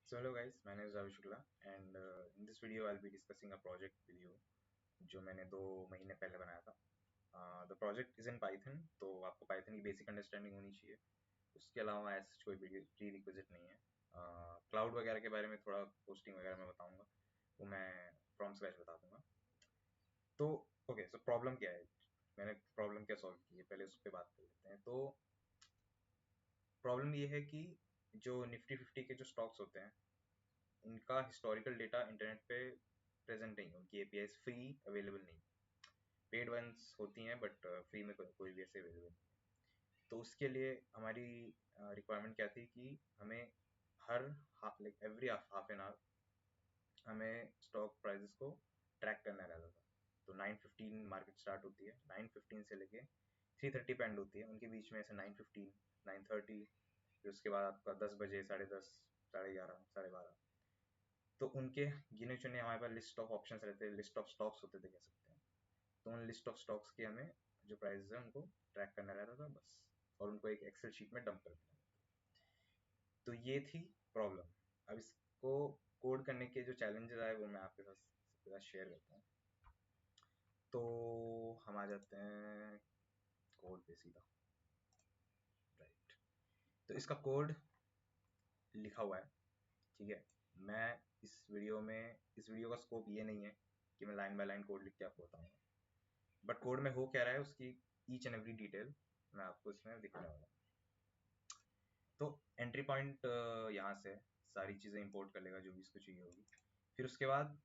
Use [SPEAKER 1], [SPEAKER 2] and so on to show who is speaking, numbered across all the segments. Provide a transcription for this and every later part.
[SPEAKER 1] So hello guys, my name is Ravi Shukla and in this video I'll be discussing a project with you जो मैंने 2 महीने पहले बनाया था। The project is in Python, तो आपको पाइथन की बेसिक अंडरस्टैंडिंग होनी चाहिए। उसके अलावा ऐसा कोई प्री रिक्विजिट नहीं है। क्लाउड वगैरह के बारे में थोड़ा पोस्टिंग वगैरह मैं बताऊंगा, वो मैं फ्रॉम स्क्रैच बता दूंगा। तो ओके, सो प्रॉब्लम क्या है, मैंने प्रॉब्लम क्या सॉल्व की है पहले उस पर बात कर लेते हैं। तो प्रॉब्लम ये है कि जो निफ्टी 50 के जो स्टॉक्स होते हैं इनका हिस्टोरिकल डेटा इंटरनेट पे प्रेजेंट नहीं है, उनकी एपीआई फ्री अवेलेबल नहीं। पेड वंस होती हैं बट फ्री में कोई भी ऐसे अवेलेबल नहीं। तो उसके लिए हमारी रिक्वायरमेंट क्या थी कि हमें हर like every half an hour हमें स्टॉक प्राइसेस को ट्रैक करना रहता था। तो 9:15 मार्केट स्टार्ट होती है, 9:15 से लेके 3:30 पे एंड होती है, उनके बीच में ऐसे 9:15 9:30, फिर उसके बाद आपका 10 बजे, 10:30, 11:30, 12:30। तो उनके गिने चुने हमारे पास लिस्ट ऑफ ऑप्शंस रहते हैं, लिस्ट ऑफ स्टॉक्स होते थे कह सकते हैं। तो उन लिस्ट ऑफ स्टॉक्स की हमें जो प्राइस है उनको ट्रैक करना रहता था बस, और उनको एक एक्सेल शीट में डंप कर देना। तो ये थी प्रॉब्लम। अब इसको कोड करने के जो चैलेंजेस आए वो मैं आपके साथ सबके साथ शेयर करता हूँ। तो हम आ जाते हैं कोड पे सीधा। राइट, तो इसका कोड लिखा हुआ है, ठीक है। मैं इस वीडियो का स्कोप ये नहीं है कि मैं लाइन बाय लाइन कोड लिख के आपको बताऊंगा, बट कोड में हो क्या रहा है उसकी ईच एंड एवरी डिटेल मैं आपको इसमें दिखाने वाला हूँ। तो एंट्री पॉइंट यहाँ से सारी चीज़ें इंपोर्ट कर लेगा जो भी इसको चाहिए होगी। फिर उसके बाद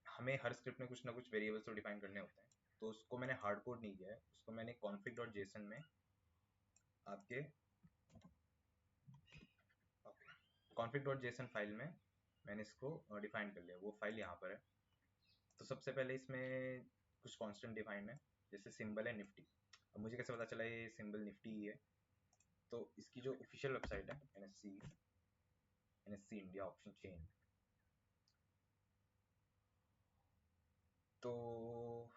[SPEAKER 1] हमें हर स्क्रिप्ट में कुछ ना कुछ वेरिएबल्स तो डिफाइन करने होते हैं। तो उसको मैंने हार्ड कोड नहीं किया है, उसको मैंने config.json में आपके config.json फाइल में मैंने इसको डिफाइन कर लिया। वो फाइल यहाँ पर है। तो सबसे पहले इसमें कुछ कांस्टेंट डिफाइंड है, जैसे सिंबल है निफ्टी। अब मुझे कैसे पता चला ये सिंबल निफ्टी ही है? तो इसकी जो ऑफिशियल वेबसाइट है एनएससी इंडिया ऑप्शन चेन, तो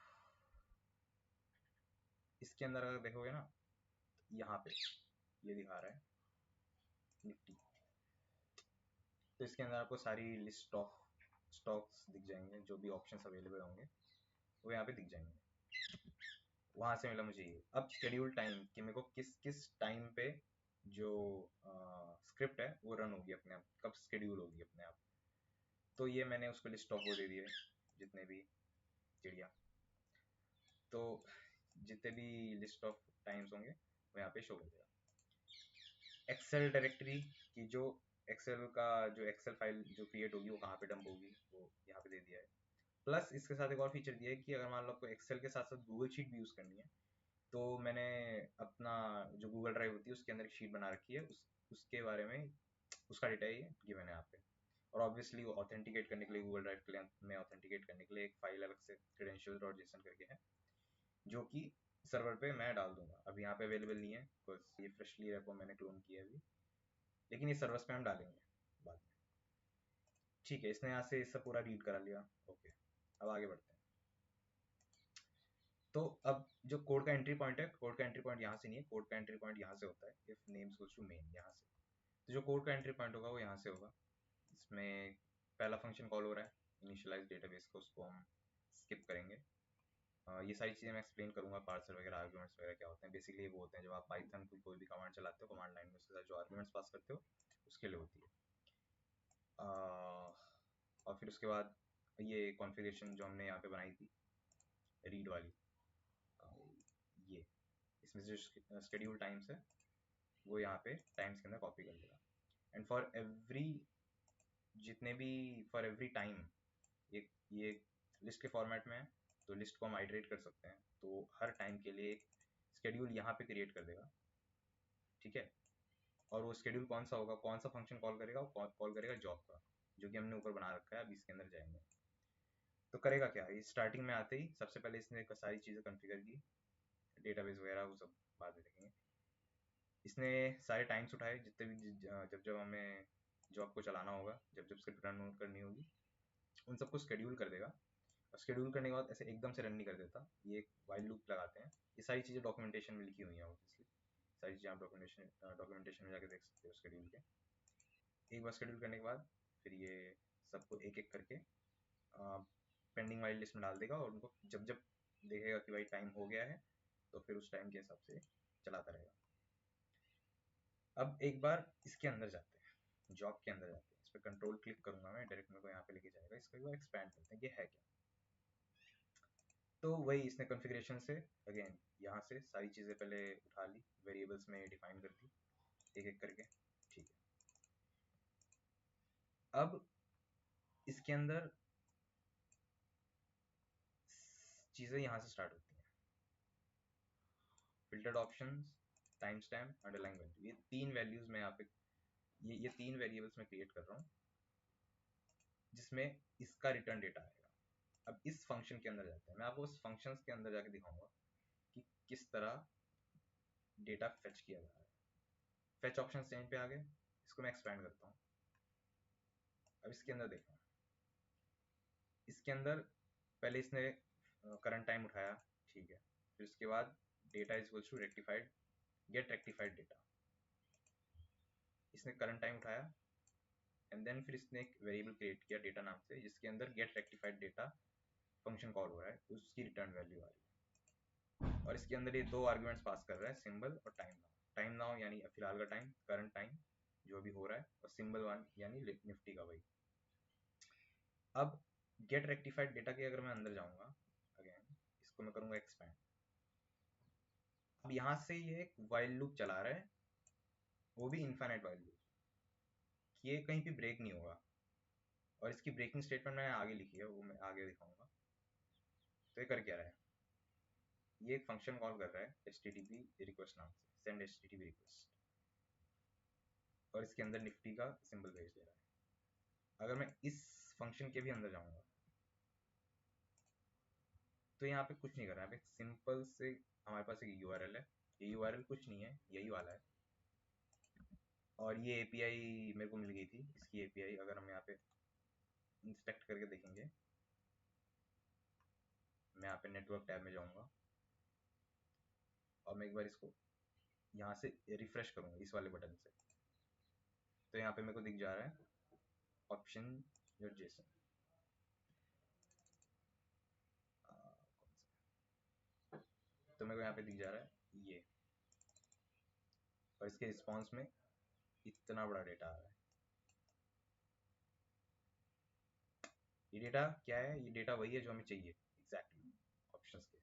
[SPEAKER 1] इसके अंदर अगर देखोगे ना, यहाँ पे ये दिखा रहा है निफ्टी। तो इसके अंदर आपको सारी लिस्ट ऑफ स्टॉक्स दिख जाएंगे, जो भी ऑप्शंस अवेलेबल होंगे वो यहाँ पे दिख जाएंगे। वहां से मिला मुझे ये। अब शेड्यूल टाइम कि मेरे को किस किस टाइम पे जो स्क्रिप्ट है वो रन होगी अपने आप, कब शेड्यूल होगी अपने आप। तो ये मैंने उसको लिस्ट ऑफ वो दे दिए, जितने भी चिड़िया। तो जितने भी लिस्ट ऑफ टाइम्स होंगे वो यहाँ पे शो कर देगा। एक्सेल डायरेक्टरी की जो एक्सेल का जो एक्सेल फाइल जो क्रिएट होगी वो कहाँ पे डंप होगी वो यहाँ पे दे दिया है। प्लस इसके साथ एक और फीचर दिया है कि अगर मान लो आपको एक्सेल के साथ साथ गूगल शीट भी यूज़ करनी है, तो मैंने अपना जो गूगल ड्राइव होती है उसके अंदर एक शीट बना रखी है, उसके बारे में उसका डेटा ये गिवन है यहाँ पे। और ऑब्वियसली वो ऑथेंटिकेट करने के लिए गूगल ड्राइव के लिए में ऑथेंटिकेट करने के लिए एक फाइल अलग से credentials.json करके है, जो कि सर्वर पे मैं डाल दूंगा। अभी यहाँ पे अवेलेबल नहीं है बिकॉज ये फ्रेशली रेपो मैंने क्लोन किया है अभी, लेकिन ये सर्वर्स पे हम डालेंगे बाद में। ठीक है, इसने यहाँ से इससे पूरा रीड करा लिया। ओके, अब आगे बढ़ते हैं। तो अब जो कोड का एंट्री पॉइंट है, कोड का एंट्री पॉइंट यहाँ से नहीं है, कोड का एंट्री पॉइंट यहाँ से होता है if names goes to main, यहाँ से। तो जो कोड का एंट्री पॉइंट होगा वो यहाँ से होगा। इसमें पहला फंक्शन कॉल हो रहा है इनिशियलाइज डेटाबेस को, उसको हम स्किप करेंगे। ये सारी चीज़ें मैं एक्सप्लेन करूंगा, पार्सर वगैरह आर्गुमेंट्स वगैरह क्या होते हैं। बेसिकली वो होते हैं जब आप पाइथन कोई भी कमांड चलाते हो, कमांड लाइन में उसके साथ जो आर्गुमेंट्स पास करते हो उसके लिए होती है। और फिर उसके बाद ये कॉन्फ़िगरेशन जो हमने यहाँ पे बनाई थी रीड वाली, ये इसमें से जो शेड्यूल टाइम्स है वो यहाँ पे टाइम्स के अंदर कॉपी कर लेगा। एंड फॉर एवरी टाइम ये लिस्ट के फॉर्मेट में है, तो लिस्ट को हम आइटरेट कर सकते हैं। तो हर टाइम के लिए एक शेड्यूल यहाँ पे क्रिएट कर देगा, ठीक है। और वो शेड्यूल कौन सा होगा, कौन सा फंक्शन कॉल करेगा, वो कॉल करेगा जॉब का, जो कि हमने ऊपर बना रखा है। अभी इसके अंदर जाएंगे तो करेगा क्या, ये स्टार्टिंग में आते ही सबसे पहले इसने सारी चीज़ें कॉन्फ़िगर की, डेटाबेस वगैरह वो सब बाद में देखेंगे। इसने सारे टाइम्स उठाए जितने भी जब जब हमें जॉब को चलाना होगा, जब जब स्क्रिप्ट रन करनी होगी, उन सबको शेड्यूल कर देगा। और शेड्यूल करने के बाद ऐसे एकदम से रन नहीं कर देता, ये एक वाइल लूप लगाते हैं। ये सारी चीज़ें डॉक्यूमेंटेशन में लिखी हुई हैं ऑब्वियसली, सारी चीज़ें आप डॉक्यूमेंटेशन में जाके देख सकते हो शेड्यूल के। एक बार शेड्यूल करने के बाद फिर ये सबको एक एक करके पेंडिंग वाली लिस्ट में डाल देगा, और उनको जब जब देखेगा कि भाई टाइम हो गया है तो फिर उस टाइम के हिसाब से चलाता रहेगा। अब एक बार इसके अंदर जाते हैं, जॉब के अंदर जाते हैं, इस पर कंट्रोल क्लिक करूंगा मैं, डायरेक्ट मेरे को यहाँ पे लेके जाएगा। इसको एक बार एक्सपैंड करते हैं, ये है क्या। तो वही इसने कॉन्फ़िगरेशन से अगेन यहाँ से सारी चीज़ें पहले उठा ली, वेरिएबल्स में डिफाइन कर दी एक एक करके, ठीक है। अब इसके अंदर चीज़ें यहाँ से स्टार्ट होती हैं, filtered options, time stamp, underline value. ये तीन वैल्यूज में यहाँ पे ये तीन वेरिएबल्स में क्रिएट कर रहा हूँ जिसमें इसका रिटर्न डेटा आएगा। अब इस फंक्शन के अंदर जाते हैं, मैं आपको उस फंक्शन के अंदर जाके दिखाऊंगा कि किस तरह डेटा फेच किया जा रहा है। फेच ऑप्शन चेंज पे आ गए, इसको मैं एक्सपैंड करता हूँ। अब इसके अंदर देखो, इसके अंदर पहले इसने करंट टाइम उठाया, ठीक है। फिर उसके बाद data is equals to rectified, get rectified data, इसने करंट टाइम उठाया एंड देन फिर इसने एक वेरिएबल क्रिएट किया डेटा नाम से, जिसके अंदर get rectified data function call हो रहा है, उसकी रिटर्न वैल्यू आ रही है। और इसके अंदर ये दो आर्गुमेंट्स पास कर रहा है, सिंबल और टाइम नाउ। टाइम नाउ यानी फिलहाल का टाइम, करंट टाइम जो भी हो रहा है, और सिंबल वन यानी निफ्टी का वही। अब गेट रेक्टिफाइड डेटा के अगर मैं अंदर जाऊंगा अगेन, इसको मैं करूंगा एक्सपैंड। अब यहाँ से ये एक वाइल लूप चला रहा है, वो भी इनफाइनाइट वाइल लूप, ये कहीं भी ब्रेक नहीं होगा। और इसकी ब्रेकिंग स्टेटमेंट मैंने आगे लिखी है, वो मैं आगे दिखाऊंगा। तो ये कर क्या रहा है, ये एक फंक्शन कॉल कर रहा है HTTP रिक्वेस्ट नाम से, सेंड HTTP रिक्वेस्ट, और इसके अंदर निफ्टी का सिंबल भेज दे रहा है। अगर मैं इस फंक्शन के भी अंदर जाऊंगा तो यहाँ पे कुछ नहीं कर रहा है, यहाँ पे सिंपल से हमारे पास एक URL है, ये URL कुछ नहीं है, यही वाला है। और ये API मेरे को मिल गई थी, इसकी API अगर हम यहाँ पे इंस्पेक्ट करके देखेंगे, मैं यहाँ पे नेटवर्क टैब में जाऊंगा और मैं एक बार इसको यहाँ से रिफ्रेश करूंगा इस वाले बटन से, तो यहाँ पे मेरे को दिख जा रहा है ऑप्शन योर जेसन, तो मेरे को यहाँ पे दिख जा रहा है ये, और इसके रिस्पॉन्स में इतना बड़ा डेटा आ रहा है। ये डेटा क्या है, ये डेटा वही है जो हमें चाहिए एग्जैक्टली ऑप्शंस के।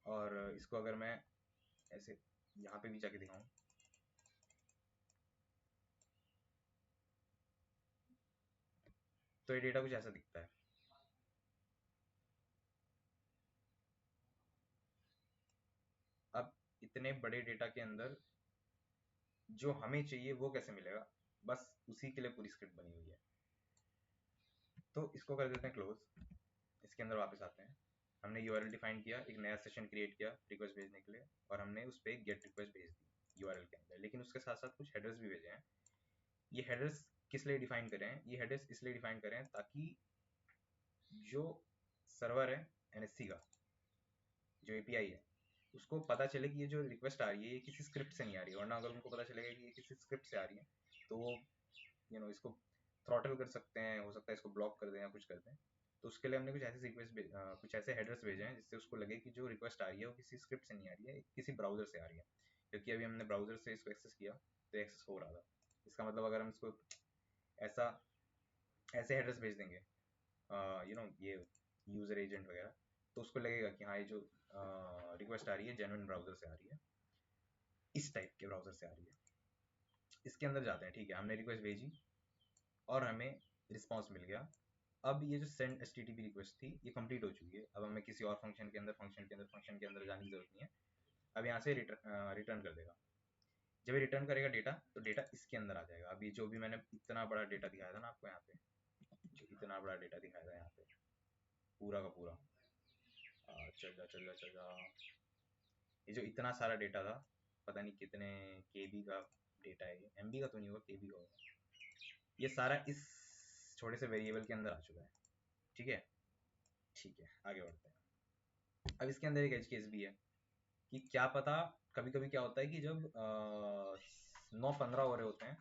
[SPEAKER 1] और इसको अगर मैं ऐसे यहाँ पे भी जाके दिखाऊं, तो ये डेटा कुछ ऐसा दिखता है। अब इतने बड़े डेटा के अंदर जो हमें चाहिए वो कैसे मिलेगा, बस उसी के लिए पूरी स्क्रिप्ट बनी हुई है। तो इसको कर देते हैं क्लोज, इसके अंदर वापस आते हैं। हमने URL डिफाइन किया, एक नया सेशन क्रिएट किया रिक्वेस्ट भेजने के लिए, और हमने उस पर एक गेट रिक्वेस्ट भेज दी URL के अंदर, लेकिन उसके साथ साथ कुछ हेडर्स भी भेजे हैं। ये हेडर्स किस लिए डिफाइन करें हैं, ये हेडर्स इसलिए डिफाइन करें हैं ताकि जो सर्वर है NSC का, जो API है, उसको पता चले कि ये जो रिक्वेस्ट आ रही है ये किसी स्क्रिप्ट से नहीं आ रही है। वरना अगर उनको पता चलेगा कि ये किसी स्क्रिप्ट से आ रही है तो वो इसको थ्रॉटल कर सकते हैं, हो सकता है इसको ब्लॉक कर दें या कुछ कर दें। तो उसके लिए हमने कुछ ऐसे कुछ ऐसे हेडर्स भेजे हैं जिससे उसको लगे कि जो रिक्वेस्ट आ रही है वो किसी स्क्रिप्ट से नहीं आ रही है, किसी ब्राउजर से आ रही है। क्योंकि अभी हमने ब्राउजर से इसको एक्सेस किया तो एक्सेस हो रहा था। इसका मतलब अगर हम इसको ऐसा ऐसे हेडर्स भेज देंगे, ये यूजर एजेंट वगैरह, तो उसको लगेगा कि हाँ ये जो रिक्वेस्ट आ रही है जेन्युइन ब्राउजर से आ रही है, इस टाइप के ब्राउजर से आ रही है। इसके अंदर जाते हैं, ठीक है, हमने रिक्वेस्ट भेजी और हमें रिस्पॉन्स मिल गया। अब ये जो सेंड HTTP रिक्वेस्ट थी ये कंप्लीट हो चुकी है। अब हमें किसी और फंक्शन के अंदर जाने की जरूरत नहीं है। अब यहाँ से रिटर्न कर देगा। जब ये रिटर्न करेगा डेटा, तो डेटा इसके अंदर आ जाएगा। अभी जो भी मैंने इतना बड़ा डेटा दिखाया था ना आपको, यहाँ पे जो इतना बड़ा डेटा दिखाया था यहाँ पे पूरा का पूरा, चल जा, ये जो इतना सारा डेटा था, पता नहीं कितने KB का डेटा है, ये MB का तो नहीं होगा, KB का होगा। ये सारा इस छोटे से वेरिएबल के अंदर आ चुका है, ठीक है। ठीक है, आगे बढ़ते हैं। अब इसके अंदर एक एज केस भी है कि क्या पता, कभी कभी क्या होता है कि जब 9:15 हो रहे होते हैं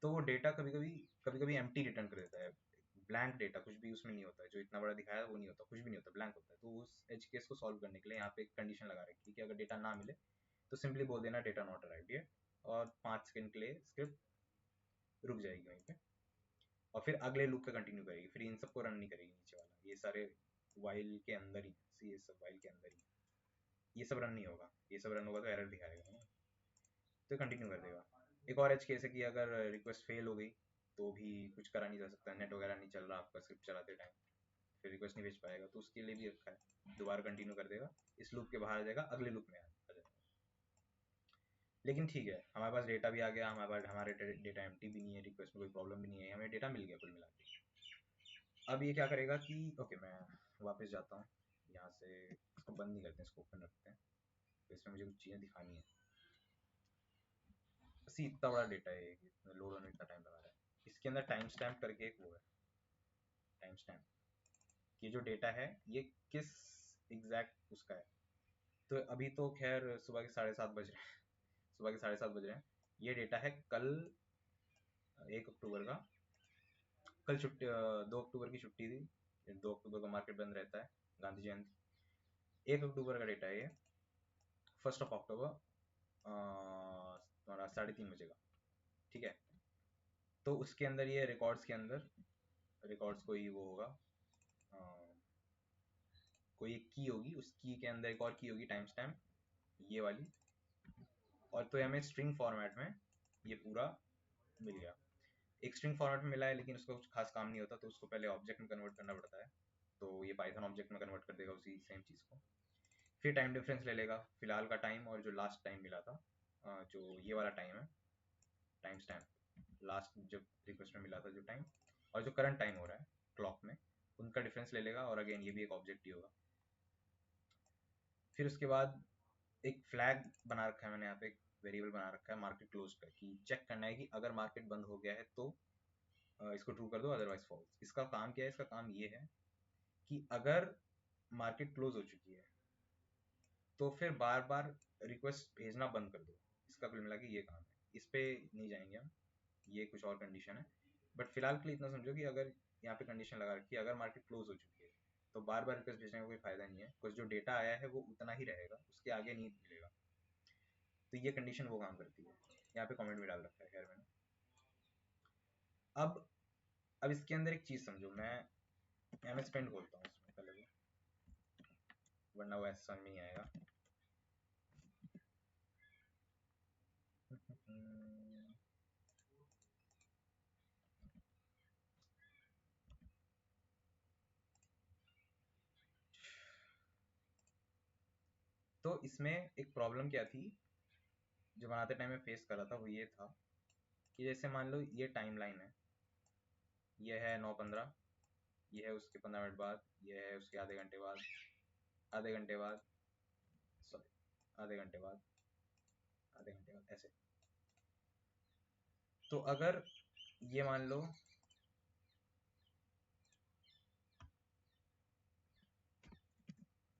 [SPEAKER 1] तो वो डेटा कभी कभी एम्प्टी रिटर्न कर देता है, ब्लैंक डेटा, कुछ भी उसमें नहीं होता है, जो इतना बड़ा दिखाया है वो नहीं होता, कुछ भी नहीं होता, ब्लैंक होता है। तो उस एज केस को सॉल्व करने के लिए यहाँ पे एक कंडीशन लगा रखी है कि अगर डेटा ना मिले तो सिंपली बोल देना डेटा नॉट अराइव्ड है, और 5 सेकंड के लिए स्क्रिप्ट रुक जाएगी वहीं पे, और फिर अगले लूप पे कंटिन्यू करेगी, फिर इन सबको रन नहीं करेगी नीचे वाला, ये सारे वाइल के अंदर ही, सी ये सब वाइल के अंदर ही, ये सब रन नहीं होगा, ये सब रन होगा तो एरर दिखाएगा ना, तो कंटिन्यू कर देगा। एक और एज केस है कि अगर रिक्वेस्ट फेल हो गई तो भी कुछ करा नहीं जा सकता, नेट वगैरह नहीं चल रहा आपका स्क्रिप्ट चलाते टाइम, फिर रिक्वेस्ट नहीं भेज पाएगा, तो उसके लिए भी रखा है, दोबारा कंटिन्यू कर देगा, इस लूप के बाहर आ जाएगा, अगले लूप में आ जाएगा। लेकिन ठीक है, हमारे पास डेटा भी आ गया, हमारे डेटा एम्प्टी भी नहीं है, रिक्वेस्ट में कोई प्रॉब्लम भी नहीं है, हमें डेटा मिल गया कुल मिला के। अब ये क्या करेगा कि ओके मैं वापस जाता हूँ यहाँ से, इसको बंद नहीं करते हैं, इसको ओपन रखते हैं, तो इसमें मुझे कुछ चीज़ें दिखानी है। बस इतना बड़ा डेटा है, लोड होने में इतना टाइम लगा रहा है। इसके अंदर टाइम स्टैम्प करके एक वो है, टाइम स्टैम्प, ये जो डेटा है ये किस एग्जैक्ट उसका है। तो अभी तो खैर सुबह के 7:30 बज रहे हैं, सुबह के 7:30 बज रहे हैं, ये डेटा है कल 1 अक्टूबर का, कल छुट्टी 2 अक्टूबर की छुट्टी थी, 2 अक्टूबर को मार्केट बंद रहता है, गांधी जयंती। 1 अक्टूबर का डेटा है ये, 1 अक्टूबर तुम्हारा 3:30 बजे का, ठीक है। तो उसके अंदर ये रिकॉर्ड्स के अंदर, रिकॉर्ड्स कोई वो होगा, कोई एक की होगी, उस की के अंदर एक और की होगी टाइम स्टैम्प, ये वाली, और तो हमें स्ट्रिंग फॉर्मेट में ये पूरा मिल गया। एक स्ट्रिंग फॉर्मेट में मिला है लेकिन उसका कुछ खास काम नहीं होता, तो उसको पहले ऑब्जेक्ट में कन्वर्ट करना पड़ता है, तो ये पाइथन ऑब्जेक्ट में कन्वर्ट कर देगा उसी सेम चीज़ को। फिर टाइम डिफरेंस ले लेगा, फिलहाल का टाइम और जो लास्ट टाइम मिला था, जो ये वाला टाइम है, टाइम स्टैम्प लास्ट जब रिक्वेस्ट में मिला था जो टाइम, और जो करंट टाइम हो रहा है क्लॉक में, उनका डिफरेंस ले लेगा, और अगेन ये भी एक ऑब्जेक्ट ही होगा। फिर उसके बाद एक फ्लैग बना रखा है मैंने यहाँ पे, एक वेरिएबल बना रखा है मार्केट क्लोज का, कि चेक करना है कि अगर मार्केट बंद हो गया है तो इसको ट्रू कर दो, अदरवाइज फॉल्स। इसका काम क्या है, इसका काम ये है कि अगर मार्केट क्लोज हो चुकी है तो फिर बार बार रिक्वेस्ट भेजना बंद कर दो, इसका कुल मिला के ये काम है। इस पे नहीं जाएंगे हम, ये कुछ और कंडीशन है, बट फिलहाल के लिए इतना समझो कि अगर यहाँ पे कंडीशन लगा रखी है अगर मार्केट क्लोज हो चुकी है तो बार बार रिक्वेस्ट भेजने का कोई फायदा नहीं है, कुछ जो डेटा आया है वो उतना ही रहेगा, उसके आगे नहीं मिलेगा। तो ये कंडीशन वो काम करती है, यहाँ पे कमेंट भी डाल रखा है खैर मैंने। अब इसके अंदर एक चीज समझो, मैं एमएस पेंट खोलता हूँ उसमें पहले, वो वरना वो ऐसा समझ में नहीं आएगा। तो इसमें एक प्रॉब्लम क्या थी जो बनाते टाइम में फेस कर रहा था, वो ये था कि जैसे मान लो ये टाइम लाइन है, ये है 9:15, ये है उसके 15 मिनट बाद, ये है उसके आधे घंटे बाद, आधे घंटे बाद, सॉरी आधे घंटे बाद, आधे घंटे बाद, ऐसे। तो अगर ये मान लो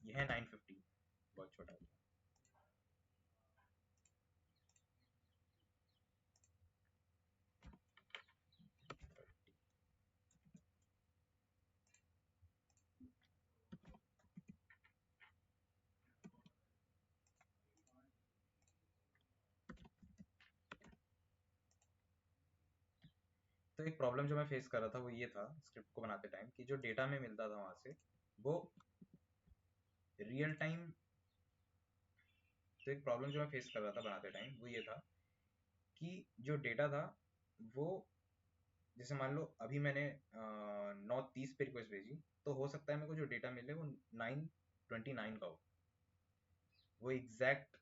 [SPEAKER 1] ये है 9:50, बहुत छोटा है, तो एक प्रॉब्लम जो मैं फेस कर रहा था वो ये था स्क्रिप्ट को बनाते टाइम, कि जो डेटा में मिलता था वहां से वो रियल टाइम, तो एक प्रॉब्लम जो मैं फेस कर रहा था बनाते टाइम वो ये था कि जो डेटा था वो, जैसे मान लो अभी मैंने 9:30 पे रिक्वेस्ट भेजी, तो हो सकता है मेरे को जो डेटा मिले वो 9:29 का हो, वो एग्जैक्ट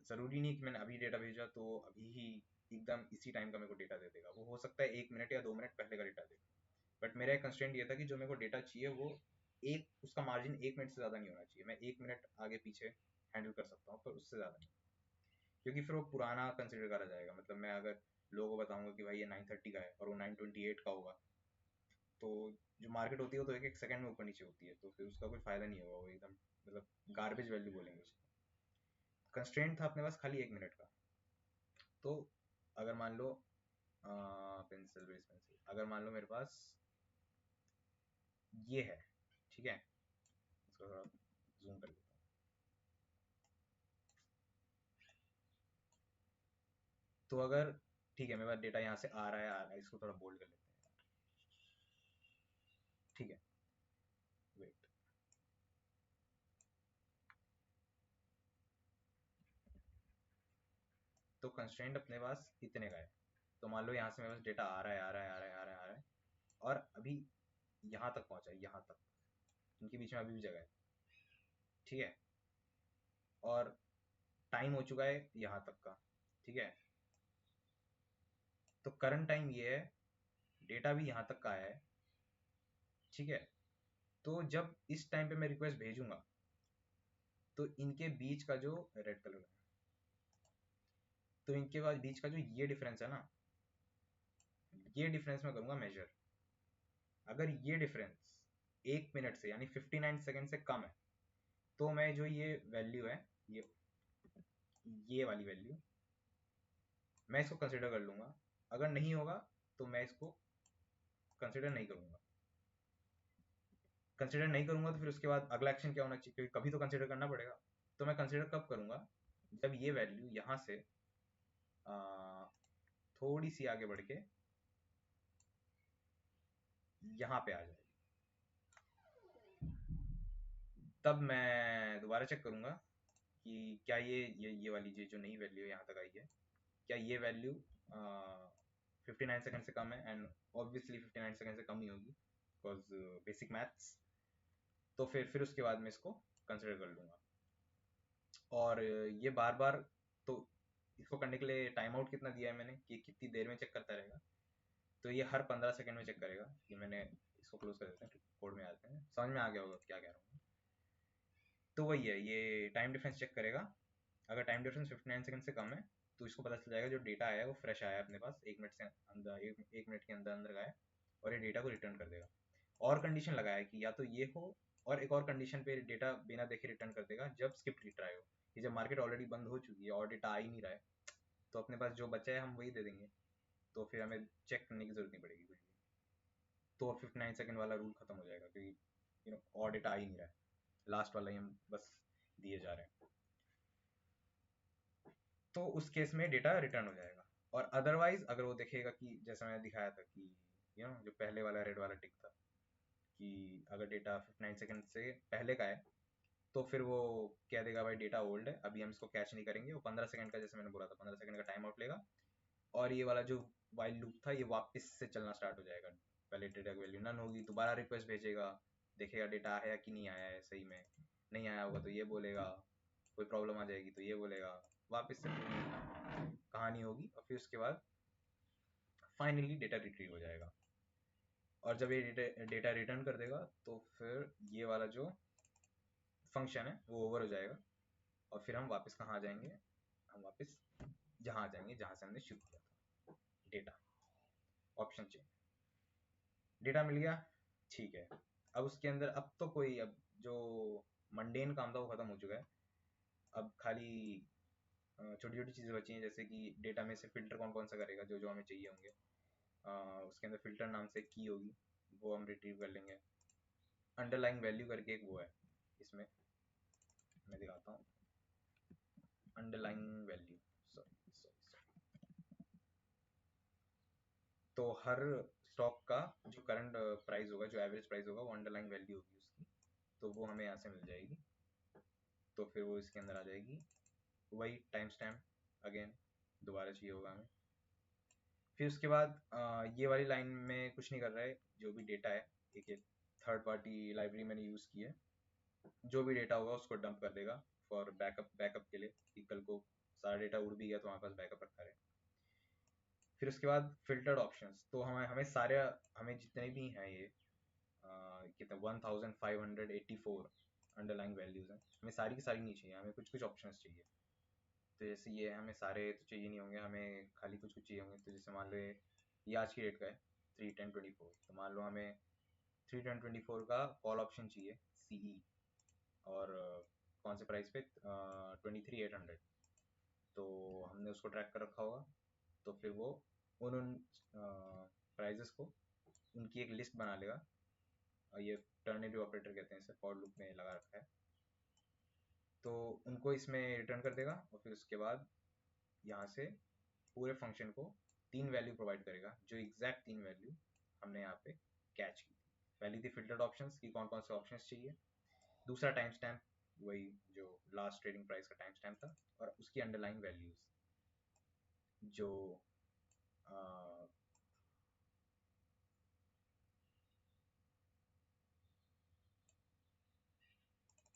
[SPEAKER 1] ज़रूरी नहीं कि मैंने अभी डेटा भेजा तो अभी ही एकदम इसी टाइम का मेरे को डेटा दे देगा, वो हो सकता है 1 मिनट या 2 मिनट पहले का डेटा दे। बट मेरा एक कंस्ट्रेंट ये था कि जो मेरे को डेटा चाहिए वो एक, उसका मार्जिन 1 मिनट से ज़्यादा नहीं होना चाहिए, मैं 1 मिनट आगे पीछे हैंडल कर सकता हूँ पर उससे ज़्यादा नहीं, क्योंकि फिर वो पुराना कंसिडर करा जाएगा। मतलब मैं अगर लोगों को बताऊंगा कि भाई ये 9:30 का है और वो 9:28 का होगा, तो जो मार्केट होती है वो तो एक एक सेकंड में ऊपर नीचे होती है, तो फिर उसका कोई फायदा नहीं होगा, वो एकदम मतलब गार्बेज वैल्यू बोलेंगे उसको। कंस्ट्रेंट था अपने पास खाली 1 मिनट का, तो अगर मान लो पेंसिल बेस पेंसिल, अगर मान लो मेरे पास ये है, ठीक है, इसको थोड़ा जूम कर लेता हूँ। तो अगर ठीक है, मेरे पास डेटा यहाँ से आ रहा है, आ रहा है, इसको थोड़ा बोल्ड कर लेते हैं, ठीक है, वेट। तो कंस्ट्रेंट अपने पास इतने का है। तो मान लो यहाँ से मेरे पास डेटा आ रहा है, आ रहा है, आ रहा है, आ रहा है, आ रहा है, और अभी यहाँ तक पहुंचा है, यहाँ तक, इनके बीच में अभी भी जगह है, ठीक है, और टाइम हो चुका है यहाँ तक का, ठीक है। तो करंट टाइम ये है, डेटा भी यहाँ तक का आया है, ठीक है। तो जब इस टाइम पे मैं रिक्वेस्ट भेजूंगा, तो इनके बीच का जो रेड कलर है, तो इनके बाद बीच का जो ये डिफरेंस है ना, ये डिफरेंस मैं करूंगा मेजर। अगर ये डिफरेंस 1 मिनट से यानी 59 सेकेंड से कम है, तो मैं जो ये वैल्यू है, ये वाली वैल्यू, मैं इसको कंसिडर कर लूंगा। अगर नहीं होगा तो मैं इसको कंसिडर नहीं करूंगा। कंसिडर नहीं करूंगा तो फिर उसके बाद अगला एक्शन क्या होना चाहिए, क्योंकि कभी तो कंसिडर करना पड़ेगा। तो मैं कंसिडर कब करूंगा, जब ये वैल्यू यहाँ से थोड़ी सी आगे बढ़ के यहाँ पे आ जाएगी, तब मैं दोबारा चेक करूंगा कि क्या ये वाली जो नई वैल्यू यहाँ तक आई है, क्या ये वैल्यू 59 सेकंड से कम है, एंड ऑब्वियसली 59 सेकंड से कम ही होगी, बिकॉज बेसिक मैथ्स। तो फिर उसके बाद मैं इसको कंसिडर कर लूँगा। और ये बार बार, तो इसको करने के लिए टाइम आउट कितना दिया है मैंने, कि कितनी देर में चेक करता रहेगा। तो ये हर 15 सेकंड में चेक करेगा। ये मैंने इसको क्लोज कर देते हैं, कोड में आते हैं, समझ में आ गया होगा क्या कह रहा हूँ। तो वही है, ये टाइम डिफरेंस चेक करेगा। अगर टाइम डिफरेंस 59 सेकंड से कम है, तो इसको पता चल जाएगा जो डेटा आया है वो फ्रेश आया है अपने पास, 1 मिनट से अंदर, 1 मिनट के अंदर अंदर का है, और ये डेटा को रिटर्न कर देगा। और कंडीशन लगाया है कि या तो ये हो, और एक और कंडीशन पे डेटा बिना देखे रिटर्न कर देगा जब स्किप रिट्राई हो, कि जब मार्केट ऑलरेडी बंद हो चुकी है और डेटा आ ही नहीं रहा है, तो अपने पास जो बचा है हम वही दे देंगे, तो फिर हमें चेक करने की जरूरत नहीं पड़ेगी कुछ भी। तो 59 सेकंड वाला रूल खत्म हो जाएगा, क्योंकि और डेटा आ ही नहीं रहा है, लास्ट वाला ही हम बस दिए जा रहे हैं। तो उस केस में डेटा रिटर्न हो जाएगा। और अदरवाइज अगर वो देखेगा कि जैसा मैंने दिखाया था कि जो पहले वाला रेड वाला टिक था, कि अगर डेटा 59 सेकंड से पहले का है, तो फिर वो कह देगा भाई डेटा ओल्ड है, अभी हम इसको कैच नहीं करेंगे। वो 15 सेकंड का, जैसे मैंने बोला था, 15 सेकंड का टाइम आउट लेगा, और ये वाला जो वाइल लूप था ये वापस से चलना स्टार्ट हो जाएगा। पहले डेटा की वैल्यू नन होगी, दोबारा रिक्वेस्ट भेजेगा, देखेगा डेटा आया कि नहीं आया है सही में, नहीं आया होगा तो ये बोलेगा, कोई प्रॉब्लम आ जाएगी तो ये बोलेगा, वापस से पूरी कहानी होगी, और फिर उसके बाद फाइनली डेटा रिट्रीव हो जाएगा। और जब ये डेटा रिटर्न कर देगा, तो फिर ये वाला जो फंक्शन है वो ओवर हो जाएगा, और फिर हम वापस कहाँ आ जाएंगे, हम वापस जहाँ आ जाएंगे जहाँ से हमने शुरू किया था, डेटा ऑप्शन चेंज, डेटा मिल गया, ठीक है। अब उसके अंदर अब तो कोई, अब जो मंडेन काम था वो खत्म हो चुका है। अब खाली छोटी छोटी चीज़ें बची हैं, जैसे कि डेटा में से फिल्टर कौन कौन सा करेगा, जो जो हमें चाहिए होंगे। उसके अंदर फिल्टर नाम से की होगी, वो हम रिट्रीव कर लेंगे। अंडरलाइंग वैल्यू करके एक वो है, इसमें मैं दिखाता हूँ, underlying value, sorry sorry sorry. तो हर स्टॉक का जो करंट प्राइस होगा, जो एवरेज प्राइस होगा, वो अंडरलाइंग वैल्यू होगी उसकी, तो वो हमें यहाँ से मिल जाएगी। तो फिर वो इसके अंदर आ जाएगी, वही टाइम स्टैम्प अगेन दोबारा चाहिए होगा हमें। फिर उसके बाद ये वाली लाइन में कुछ नहीं कर रहा है, जो भी डेटा है, एक थर्ड पार्टी लाइब्रेरी मैंने यूज़ की है, जो भी डेटा होगा उसको डंप कर देगा फॉर बैकअप के लिए, कि कल को सारा डेटा उड़ भी गया तो हमारे पास बैकअप रखा रहे। फिर उसके बाद फिल्टर्ड ऑप्शंस, तो हमें हमें सारे, हमें जितने भी हैं ये कितने 1584 अंडरलाइंग वैल्यूज हैं, हमें सारी की सारी नहीं चाहिए, हमें कुछ कुछ ऑप्शंस चाहिए। तो जैसे ये हमें सारे तो चाहिए नहीं होंगे, हमें खाली कुछ कुछ चाहिए होंगे। तो जैसे मान लो ये आज की डेट का है 3/10/24, तो मान लो हमें 3/10/24 का कॉल ऑप्शन चाहिए, CE, और कौन से प्राइस पे, 23,800। तो हमने उसको ट्रैक कर रखा होगा, तो फिर वो उन प्राइजेस को उनकी एक लिस्ट बना लेगा, और ये टर्नरी ऑपरेटर कहते हैं इसे, फॉर लूप में लगा रखा है, तो उनको इसमें रिटर्न कर देगा। और फिर उसके बाद यहाँ से पूरे फंक्शन को 3 वैल्यू प्रोवाइड करेगा, जो एग्जैक्ट 3 वैल्यू हमने यहाँ पे कैच की थी। पहली थी फिल्टर्ड ऑप्शंस की, कौन कौन से ऑप्शंस चाहिए। दूसरा टाइम स्टैम्प, वही जो लास्ट ट्रेडिंग प्राइस का टाइम स्टैम्प था, और उसकी अंडरलाइन वैल्यूज जो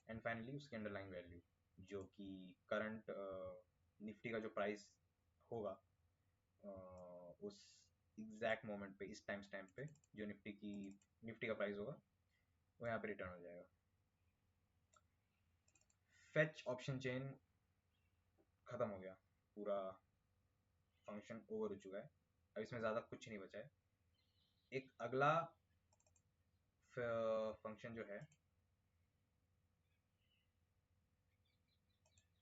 [SPEAKER 1] एंड फाइनली उसकी अंडरलाइन वैल्यू जो कि करंट निफ्टी का जो प्राइस होगा उस एग्जैक्ट मोमेंट पे, इस टाइम स्टैम्प पे जो निफ्टी का प्राइस होगा वो यहाँ पे रिटर्न हो जाएगा। फेच ऑप्शन चेन खत्म हो गया, पूरा फंक्शन ओवर हो चुका है, अब इसमें ज़्यादा कुछ नहीं बचा है। एक अगला फंक्शन जो है,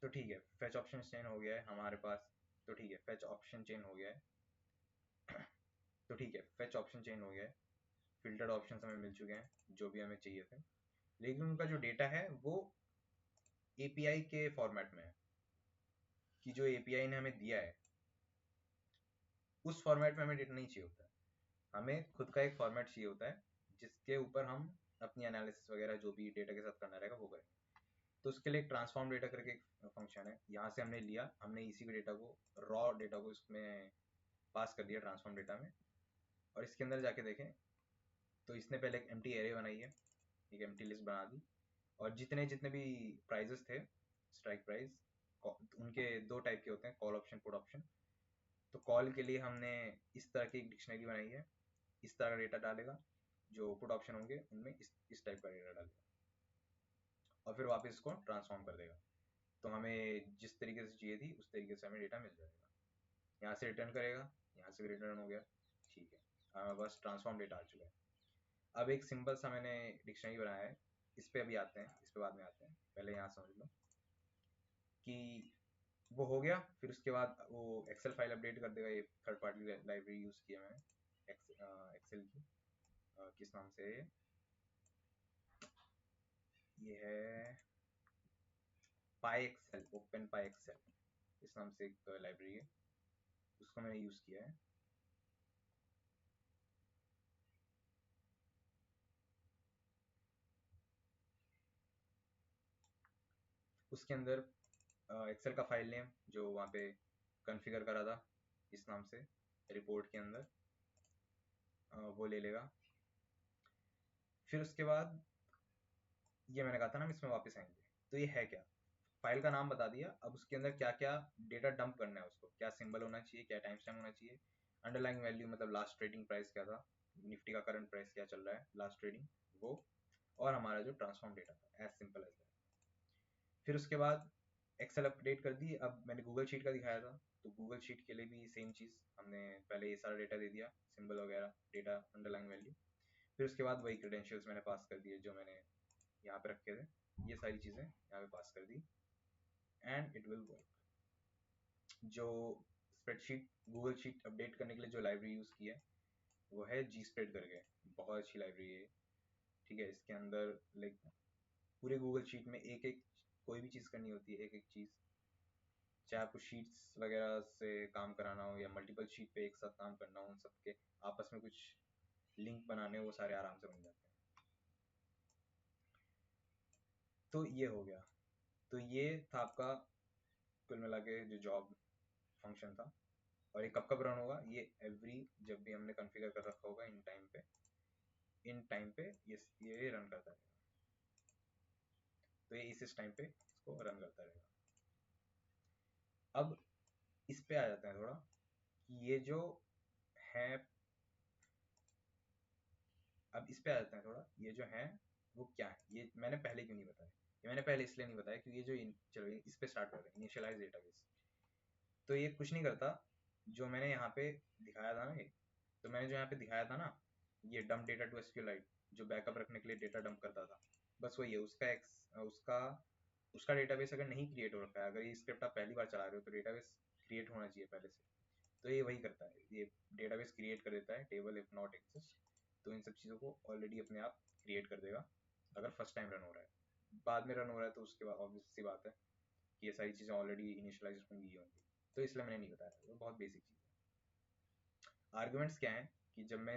[SPEAKER 1] तो ठीक है फेच ऑप्शन चेन हो गया है हमारे पास, तो ठीक है फेच ऑप्शन चेन हो गया है, तो ठीक है फेच ऑप्शन चेन हो गया है, फिल्टर्ड ऑप्शन हमें मिल चुके हैं जो भी हमें चाहिए थे, लेकिन उनका जो डेटा है वो एपीआई के फॉर्मेट में है, कि जो एपीआई ने हमें दिया है उस फॉर्मेट में हमें डेटा नहीं चाहिए होता है, हमें खुद का एक फॉर्मेट चाहिए होता है जिसके ऊपर हम अपनी एनालिसिस वगैरह जो भी डेटा के साथ करना रहेगा वो करेंगे। तो उसके लिए एक ट्रांसफॉर्म डेटा करके एक फंक्शन है, यहाँ से हमने लिया, हमने इसी के डेटा को, रॉ डेटा को इसमें पास कर दिया ट्रांसफॉर्म डेटा में, और इसके अंदर जाके देखें तो इसने पहले एक एम्प्टी एरे बनाई है, एक एम्प्टी लिस्ट बना दी, और जितने जितने भी प्राइजेस थे स्ट्राइक प्राइस, उनके दो टाइप के होते हैं, कॉल ऑप्शन पुट ऑप्शन। तो कॉल के लिए हमने इस तरह की एक डिक्शनरी बनाई है, इस तरह का डेटा डालेगा, जो पुट ऑप्शन होंगे उनमें इस टाइप का डेटा डालेगा, और फिर वापस इसको ट्रांसफॉर्म कर देगा, तो हमें जिस तरीके से चाहिए थी उस तरीके से हमें डेटा मिल जाएगा। यहाँ से रिटर्न करेगा, यहाँ से भी रिटर्न हो गया, ठीक है, बस ट्रांसफॉर्म डेटा आ चुका है। अब एक सिंपल सा मैंने डिक्शनरी बनाया है, इस पे अभी आते हैं, इस पे बाद में आते हैं, पहले यहाँ समझ लो कि वो हो गया। फिर उसके बाद वो एक्सेल फाइल अपडेट कर देगा, ये थर्ड पार्टी लाइब्रेरी यूज़ की है मैंने एक्सेल की, किस नाम से, ये है पाई एक्सेल, ओपन पाई एक्सेल, इस नाम से एक लाइब्रेरी है, उसको मैंने यूज़ किया है। उसके अंदर एक्सेल का फाइल नेम जो वहाँ पे कॉन्फ़िगर करा था इस नाम से रिपोर्ट के अंदर, वो ले लेगा। फिर उसके बाद ये मैंने कहा था ना हम इसमें वापस आएंगे, तो ये है क्या, फाइल का नाम बता दिया, अब उसके अंदर क्या क्या डेटा डंप करना है, उसको क्या सिंबल होना चाहिए, क्या टाइम स्टैम्प होना चाहिए, अंडरलाइंग वैल्यू मतलब लास्ट ट्रेडिंग प्राइस क्या था, निफ्टी का करंट प्राइस क्या चल रहा है लास्ट ट्रेडिंग वो, और हमारा जो ट्रांसफॉर्म डेटा था, एज सिंपल एज दैट। फिर उसके बाद एक्सेल अपडेट कर दी। अब मैंने गूगल शीट का दिखाया था, तो गूगल शीट के लिए भी सेम चीज़, हमने पहले ये सारा डेटा दे दिया, सिंबल वगैरह, डेटा, अंडरलाइन वैल्यू। फिर उसके बाद वही क्रेडेंशियल्स मैंने पास कर दिए जो मैंने यहाँ पे रखे थे, ये सारी चीज़ें यहाँ पे पास कर दी, एंड इट विल वर्क। जो स्प्रेडशीट, गूगल शीट अपडेट करने के लिए जो लाइब्रेरी यूज़ की है वो है जी स्प्रेड करके, बहुत अच्छी लाइब्रेरी है, ठीक है। इसके अंदर लाइक पूरे गूगल शीट में एक एक कोई भी चीज़ करनी होती है, एक एक चीज़, चाहे आपको शीट्स वगैरह से काम कराना हो या मल्टीपल शीट पे एक साथ काम करना हो, उन सब के आपस में कुछ लिंक बनाने हो, वो सारे आराम से बन जाते हैं। तो ये हो गया, तो ये था आपका कुल मिला के जो जॉब फंक्शन था। और ये कब कब रन होगा, ये एवरी, जब भी हमने कॉन्फ़िगर कर रखा होगा इन टाइम पे ये रन करता रहेगा, तो ये इस टाइम पे इसको रन करता रहेगा। अब इस पे आ जाते हैं थोड़ा कि ये जो है, अब इस पे आ जाते हैं थोड़ा, ये जो है वो क्या है, ये मैंने पहले क्यों नहीं बताया, ये मैंने पहले इसलिए नहीं बताया क्योंकि ये जो चलो इस पे स्टार्ट करते हैं, इनिशियलाइज डेटाबेस। तो ये कुछ नहीं करता, जो मैंने यहाँ पे दिखाया था ना, ये तो मैंने जो यहाँ पे दिखाया था ना, ये डंप डेटा टू एसक्यूएलाइट, जो बैकअप रखने के लिए डेटा डंप करता था, बस वही है उसका उसका डेटाबेस अगर नहीं क्रिएट हो रखा है, अगर ये स्क्रिप्ट आप पहली बार चला रहे हो तो डेटाबेस क्रिएट होना चाहिए पहले से, तो ये वही करता है, ये क्रिएट कर देता है टेबल इफ नॉट एग्जिस्ट, तो इन सब चीज़ों को ऑलरेडी अपने आप क्रिएट कर देगा अगर फर्स्ट टाइम रन हो रहा है। बाद में रन हो रहा है तो उसके बाद ऑब्वियस सी बात है कि ये सारी चीज़ें ऑलरेडी इनिशियलाइज होंगी तो इसलिए मैंने नहीं बताया, वो बहुत बेसिक चीज़ है। आर्ग्यूमेंट्स क्या हैं कि जब मैं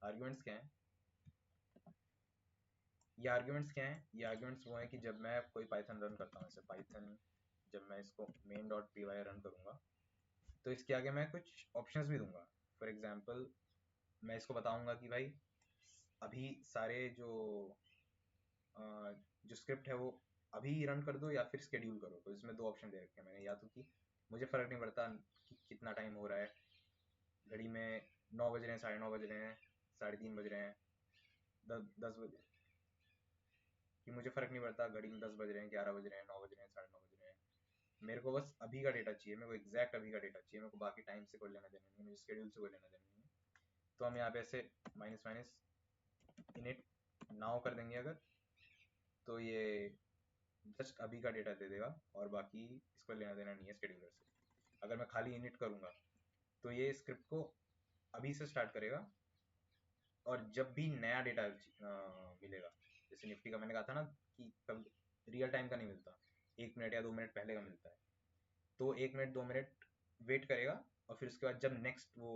[SPEAKER 1] आर्ग्यूमेंट्स क्या हैं, ये आर्ग्यूमेंट्स क्या हैं, ये आर्ग्यूमेंट्स वो हैं कि जब मैं कोई पाइथन रन करता हूँ, जैसे पाइथन जब मैं इसको main.py रन करूँगा तो इसके आगे मैं कुछ ऑप्शंस भी दूंगा। फॉर एग्जांपल मैं इसको बताऊंगा कि भाई अभी सारे जो स्क्रिप्ट है वो अभी रन कर दो या फिर स्केड्यूल करो। तो इसमें दो ऑप्शन दे रखे हैं मैंने, या तो कि मुझे फ़र्क नहीं पड़ता कि कितना टाइम हो रहा है, घड़ी में 9 बज रहे हैं, 9:30 बज रहे हैं, 3:30 बज रहे हैं, 10 बज, कि मुझे फ़र्क नहीं पड़ता घड़ी में 10 बज रहे हैं, 11 बज रहे हैं, 9 बज रहे हैं, 9:30 बज रहे हैं, मेरे को बस अभी का डेटा चाहिए, मेरे को एग्जैक्ट अभी का डेटा चाहिए, मेरे को बाकी टाइम से कोई लेना देना नहीं है, मुझे शेड्यूल से कोई लेना देना नहीं है। तो हम यहाँ पे ऐसे माइनस माइनस इनिट नाउ कर देंगे अगर, तो ये जस्ट अभी का डेटा दे देगा और बाकी इसको लेना देना नहीं है शेड्यूलर से। अगर मैं खाली इनिट करूँगा तो ये स्क्रिप्ट को अभी से स्टार्ट करेगा और जब भी नया डेटा मिलेगा, जैसे निफ्टी का मैंने कहा था ना कि कब रियल टाइम का नहीं मिलता, 1 मिनट या 2 मिनट पहले का मिलता है, तो 1 मिनट 2 मिनट वेट करेगा और फिर उसके बाद जब नेक्स्ट वो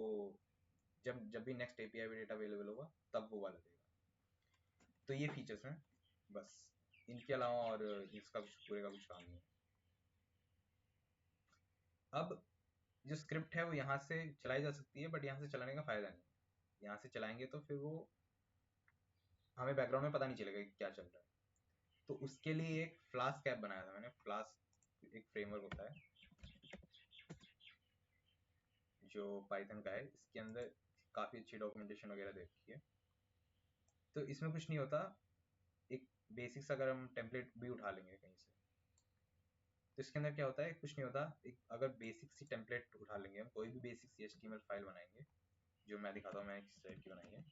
[SPEAKER 1] जब भी नेक्स्ट एपीआई पे डेटा अवेलेबल होगा तब वो वाला देगा। तो ये फीचर्स हैं बस, इनके अलावा और इसका कुछ पूरे का कुछ काम नहीं है। अब जो स्क्रिप्ट है वो यहाँ से चलाई जा सकती है, बट यहाँ से चलाने का फायदा नहीं, यहाँ से चलाएंगे तो फिर वो हमें बैकग्राउंड में पता नहीं चलेगा कि क्या चल रहा है। तो उसके लिए एक फ्लास्क ऐप बनाया था मैंने। फ्लास्क एक फ्रेमवर्क होता है जो पाइथन का है, इसके अंदर काफ़ी अच्छी डॉक्यूमेंटेशन वगैरह दे रखी है। तो इसमें कुछ नहीं होता, एक बेसिक्स अगर हम टेम्पलेट भी उठा लेंगे कहीं से, तो इसके अंदर क्या होता है, कुछ नहीं होता, एक अगर बेसिक सी टेम्पलेट उठा लेंगे, हम कोई भी बेसिक सी HTML फाइल बनाएंगे, जो मैं दिखाता हूँ मैं किस टाइप की बनाई है।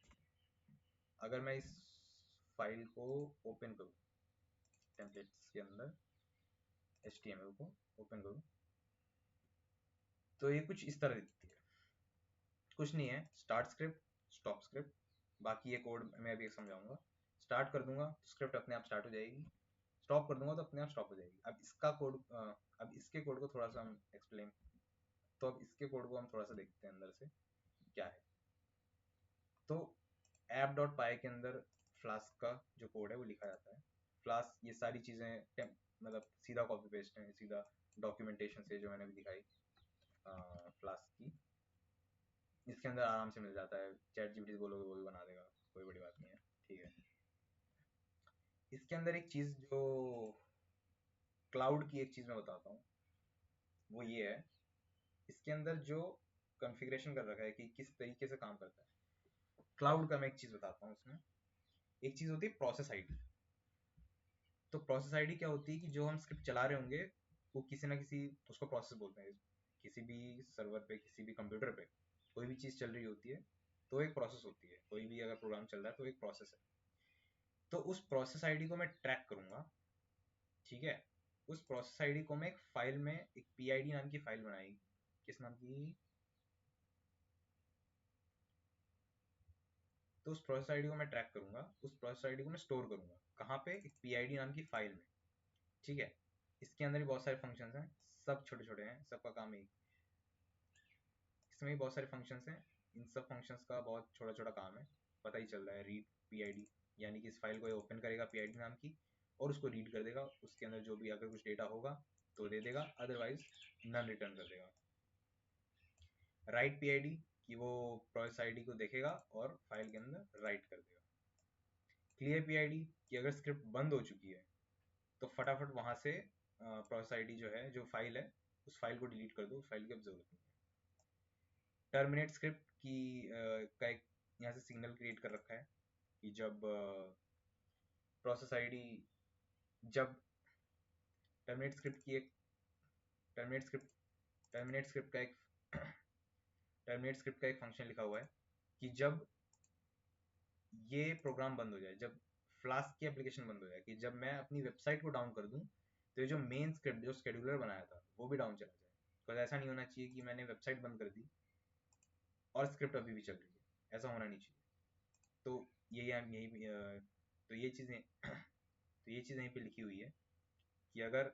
[SPEAKER 1] अगर मैं इस फाइल को ओपन करूँ, टेम्पलेट्स के अंदर HTML को ओपन करूँ, तो ये कुछ इस तरह दिखती है। कुछ नहीं है, स्टार्ट स्क्रिप्ट, स्टॉप स्क्रिप्ट, बाकी ये कोड मैं अभी समझाऊंगा। स्टार्ट कर दूंगा तो स्क्रिप्ट अपने आप स्टार्ट हो जाएगी, स्टॉप कर दूंगा तो अपने आप स्टॉप हो जाएगी। अब इसके कोड को थोड़ा सा हम एक्सप्लेन, तो अब इसके कोड को हम थोड़ा सा देखते हैं अंदर से क्या है। तो app.py के अंदर फ्लास्क का जो कोड है वो लिखा जाता है। फ्लास्क ये सारी चीज़ें मतलब सीधा कॉपी पेस्ट है, सीधा डॉक्यूमेंटेशन से जो मैंने भी दिखाई फ्लास्क की, इसके अंदर आराम से मिल जाता है। चैट जीपीटी से बोलोगे वो भी बना देगा, कोई बड़ी बात नहीं है, ठीक है। इसके अंदर एक चीज़ जो क्लाउड की एक चीज़ मैं बताता हूँ, वो ये है, इसके अंदर जो कॉन्फ़िगरेशन कर रखा है कि किस तरीके से काम करता है क्लाउड का, मैं एक चीज़ बताता हूँ। उसमें एक चीज़ होती है प्रोसेस आईडी। तो प्रोसेस आईडी क्या होती है कि जो हम स्क्रिप्ट चला रहे होंगे वो किसी ना किसी, उसको प्रोसेस बोलते हैं, किसी भी सर्वर पे, किसी भी कंप्यूटर पे कोई भी चीज़ चल रही होती है तो एक प्रोसेस होती है। कोई भी अगर प्रोग्राम चल रहा है तो एक प्रोसेस है। तो उस प्रोसेस आईडी को मैं ट्रैक करूंगा, ठीक है। उस प्रोसेस आईडी को मैं एक फाइल में, एक PID नाम की फाइल बनाई, किस नाम की, तो उस प्रोसेस आईडी को मैं ट्रैक करूंगा, उस प्रोसेस आईडी को मैं स्टोर करूंगा कहाँ पे, एक PID नाम की फाइल में, ठीक है। इसके अंदर भी बहुत सारे फंक्शंस हैं, सब छोटे छोटे हैं, सबका काम एक, इसमें भी बहुत सारे फंक्शंस हैं, इन सब फंक्शंस का बहुत छोटा छोटा काम है, पता ही चल रहा है। रीड PID, यानी कि इस फाइल को ओपन करेगा PID नाम की और उसको रीड कर देगा, उसके अंदर जो भी अगर कुछ डेटा होगा तो दे देगा, अदरवाइज नन रिटर्न कर देगा। राइट PID कि वो प्रोसेस आईडी को देखेगा और फाइल के अंदर राइट कर देगा। क्लियर PID कि अगर स्क्रिप्ट बंद हो चुकी है तो फटाफट वहां से प्रोसेस आईडी जो है, जो फाइल है, उस फाइल को डिलीट कर दो, उस फाइल की अब जरूरत नहीं है। टर्मिनेट स्क्रिप्ट की का एक यहाँ से सिग्नल क्रिएट कर रखा है कि जब प्रोसेस आईडी, जब टर्मिनेट स्क्रिप्ट की एक टर्मिनेट स्क्रिप्ट का एक टर्मिनेट स्क्रिप्ट का एक फंक्शन लिखा हुआ है कि जब ये प्रोग्राम बंद हो जाए, जब फ्लास्क की एप्लीकेशन बंद हो जाए, कि जब मैं अपनी वेबसाइट को डाउन कर दूं तो ये जो मेन स्क्रिप्ट जो शेड्यूलर बनाया था वो भी डाउन चला जाए। बिकॉज ऐसा नहीं होना चाहिए कि मैंने वेबसाइट बंद कर दी और स्क्रिप्ट अभी भी चल रही है, ऐसा होना नहीं चाहिए। तो तो ये चीज़ें तो ये चीज़ यहीं पे लिखी हुई है कि अगर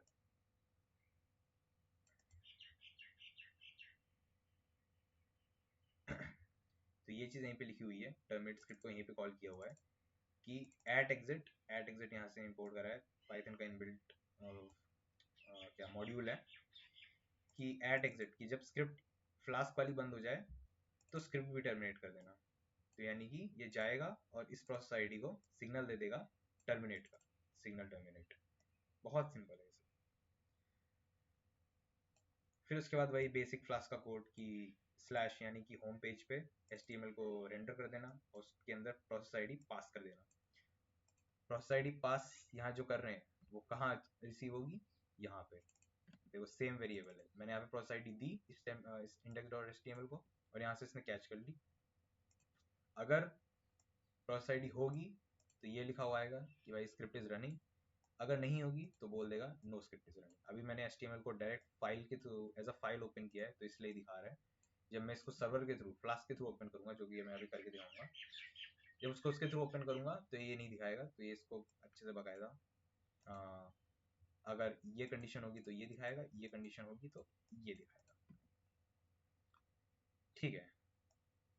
[SPEAKER 1] तो ये चीज़ यहीं पे लिखी हुई है, टर्मिनेट स्क्रिप्ट को यहीं पे कॉल किया हुआ है कि एट एग्जिट यहाँ से इंपोर्ट करा है, पाइथन का इनबिल्ट क्या मॉड्यूल है कि एट एग्जिट की जब स्क्रिप्ट फ्लास्क वाली बंद हो जाए तो स्क्रिप्ट भी टर्मिनेट कर देना। तो यानी कि ये जाएगा और इस प्रोसेस आईडी को सिग्नल दे देगा टर्मिनेट का, सिग्नल टर्मिनेट। बहुत सिंपल है। फिर उसके बाद वही बेसिक फ्लास्क का कोड की स्लैश यानी कि होम पेज पे HTML को रेंडर कर देना और उसके अंदर प्रोसेस आईडी पास कर देना। प्रोसेस आईडी पास यहाँ जो कर रहे हैं वो कहाँ रिसीव होगी, यहाँ पे देखो सेम वेरिएबल है, मैंने यहाँ पे प्रोसेस आईडी दी इस index.html को और यहाँ से इसने कैच कर ली। अगर प्रोसेस आईडी होगी तो ये लिखा हुआ आएगा कि भाई स्क्रिप्ट इज रनिंग, अगर नहीं होगी तो बोल देगा नो स्क्रिप्ट इज रनिंग। अभी मैंने HTML को डायरेक्ट फाइल के through as a file open किया है तो इसलिए दिखा रहा है। जब मैं इसको सर्वर के थ्रू फ्लास्क के थ्रू ओपन करूंगा, जो कि मैं अभी करके दिखाऊंगा, जब उसको उसके थ्रू ओपन करूंगा तो ये नहीं दिखाएगा। तो ये इसको अच्छे से बकायदा अगर ये कंडीशन होगी तो ये दिखाएगा, ये कंडीशन होगी तो ये दिखाएगा। ठीक है,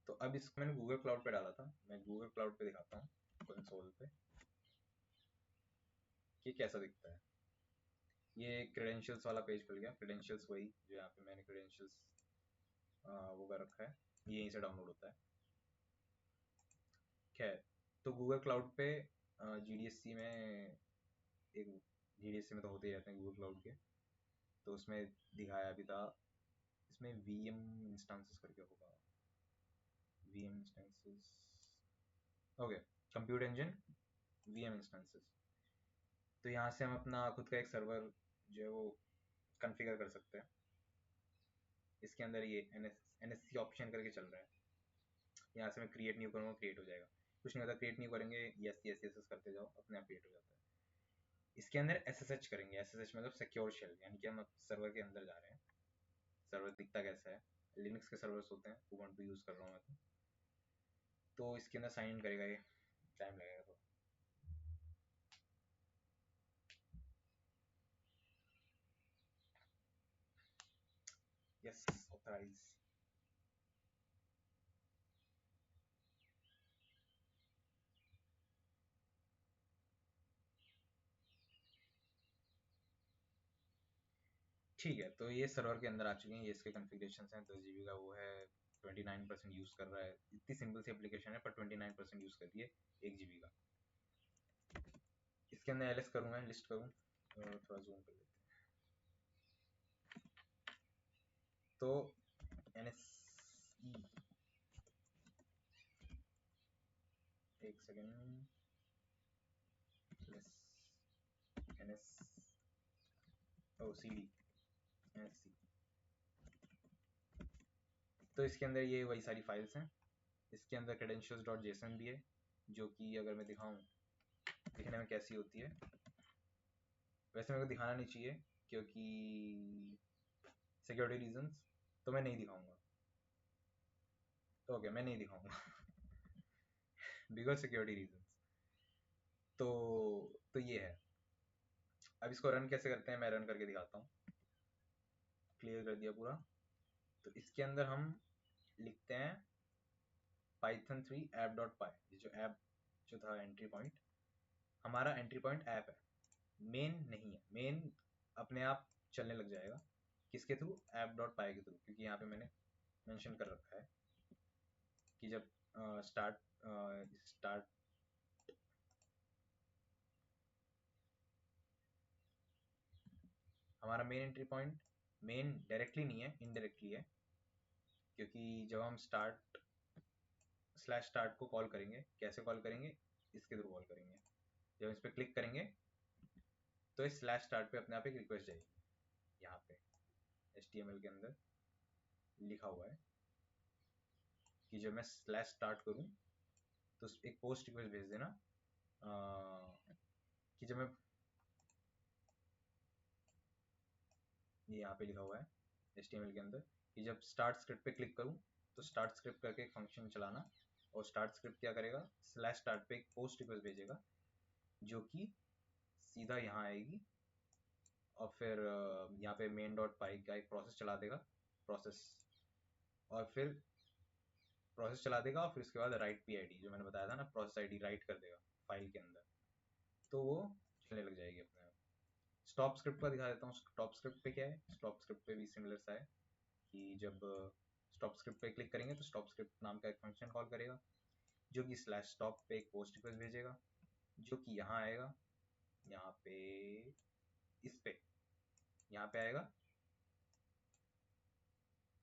[SPEAKER 1] तो अब इसको मैंने गूगल क्लाउड पे डाला था, मैं गूगल क्लाउड पे दिखाता हूँ कंसोल पे कि कैसा दिखता है। ये क्रेडेंशियल्स वाला पेज खुल गया, क्रेडेंशियल्स वही जो यहाँ पे मैंने क्रेडेंशियल्स वो कर रखा है, ये यहीं से डाउनलोड होता है। खैर, तो गूगल क्लाउड पे GDSC में एक GDSC में तो होते ही रहते हैं गूगल क्लाउड के, तो उसमें दिखाया भी था, इसमें VM इंस्टांसेस करके होगा, VM instances, okay, compute engine VM instances. तो यहाँ से हम अपना खुद का एक सर्वर जो है वो कॉन्फ़िगर कर सकते हैं। इसके अंदर ये NSC ऑप्शन करके चल रहा है, यहाँ से मैं क्रिएट न्यू करूँगा, क्रिएट हो जाएगा। कुछ नहीं होता, क्रिएट न्यू करेंगे, यस यस यस करते जाओ, अपने आप क्रिएट हो जाता है। इसके अंदर SSH करेंगे, SSH मतलब सिक्योर शेल, यानी कि हम सर्वर के अंदर जा रहे हैं। सर्वर दिखता कैसा है, लिनक्स के सर्वर्स होते हैं, उबंटू यूज़ कर रहा हूँ मैं तो इसके अंदर साइन इन करेगा, ये टाइम लगेगा तो यस ऑथराइज। ठीक है, तो ये सर्वर के अंदर आ चुके हैं, ये इसके कॉन्फ़िगरेशंस हैं। 10 GB का वो है, 29% यूज़ कर रहा है। इतनी सिंपल सी एप्लीकेशन है पर 29% यूज़ कर रही है 1 GB का। इसके अंदर LS करूँगा, लिस्ट करूँ, थोड़ा जूम कर लेते हैं। तो NSE, एक सेकेंड, NS CD NSC। तो इसके अंदर ये वही सारी फाइल्स हैं। इसके अंदर credentials.json भी है, जो कि अगर मैं दिखाऊं दिखने में कैसी होती है। वैसे मेरे को दिखाना नहीं चाहिए क्योंकि सिक्योरिटी रीजंस, तो मैं नहीं दिखाऊंगा। ओके, मैं नहीं दिखाऊंगा बिकॉज सिक्योरिटी रीजंस। तो ये है। अब इसको रन कैसे करते हैं, मैं रन करके दिखाता हूँ। क्लियर कर दिया पूरा। तो इसके अंदर हम लिखते हैं python3 app.py। ये जो ऐप जो था एंट्री पॉइंट, हमारा एंट्री पॉइंट ऐप है, मेन नहीं है। मेन अपने आप चलने लग जाएगा, किसके थ्रू, app.py के थ्रू, क्योंकि यहाँ पे मैंने मेंशन कर रखा है कि जब स्टार्ट हमारा main entry point, main directly नहीं है, इनडायरेक्टली है, क्योंकि जब हम स्टार्ट को कॉल करेंगे, कैसे कॉल करेंगे, इसके थ्रू कॉल करेंगे। जब इस पर क्लिक करेंगे तो इस /start पे अपने आप एक रिक्वेस्ट जाएगी, यहाँ पे HTML के अंदर लिखा हुआ है कि जब मैं /start करूँ तो एक पोस्ट रिक्वेस्ट भेज देना कि जब मैं, ये यहाँ पे लिखा हुआ है HTML के अंदर कि जब स्टार्ट स्क्रिप्ट पे क्लिक करूँ तो स्टार्ट स्क्रिप्ट करके एक फंक्शन चलाना, और स्टार्ट स्क्रिप्ट क्या करेगा, स्लैश स्टार्ट पे एक पोस्ट रिक्वेस्ट भेजेगा जो कि सीधा यहाँ आएगी, और फिर यहाँ पे मेन डॉट पाई का एक प्रोसेस चला देगा, प्रोसेस, और फिर प्रोसेस चला देगा, और फिर उसके बाद राइट पी आई डी जो मैंने बताया था ना, प्रोसेस आई डी राइट कर देगा फाइल के अंदर, तो वो चलने लग जाएगी अपने आप। स्टॉप स्क्रिप्ट का दिखा देता हूँ। स्टॉप स्क्रिप्ट पे क्या है, स्टॉप स्क्रिप्ट पे भी सिमिलर सा है कि जब स्टॉप स्क्रिप्ट पे क्लिक करेंगे तो स्टॉप स्क्रिप्ट नाम का एक फंक्शन कॉल करेगा जो कि स्लैश स्टॉप पे एक पोस्ट रिक्वेस्ट भेजेगा जो कि यहाँ आएगा, यहाँ पे इस पे यहाँ पे आएगा,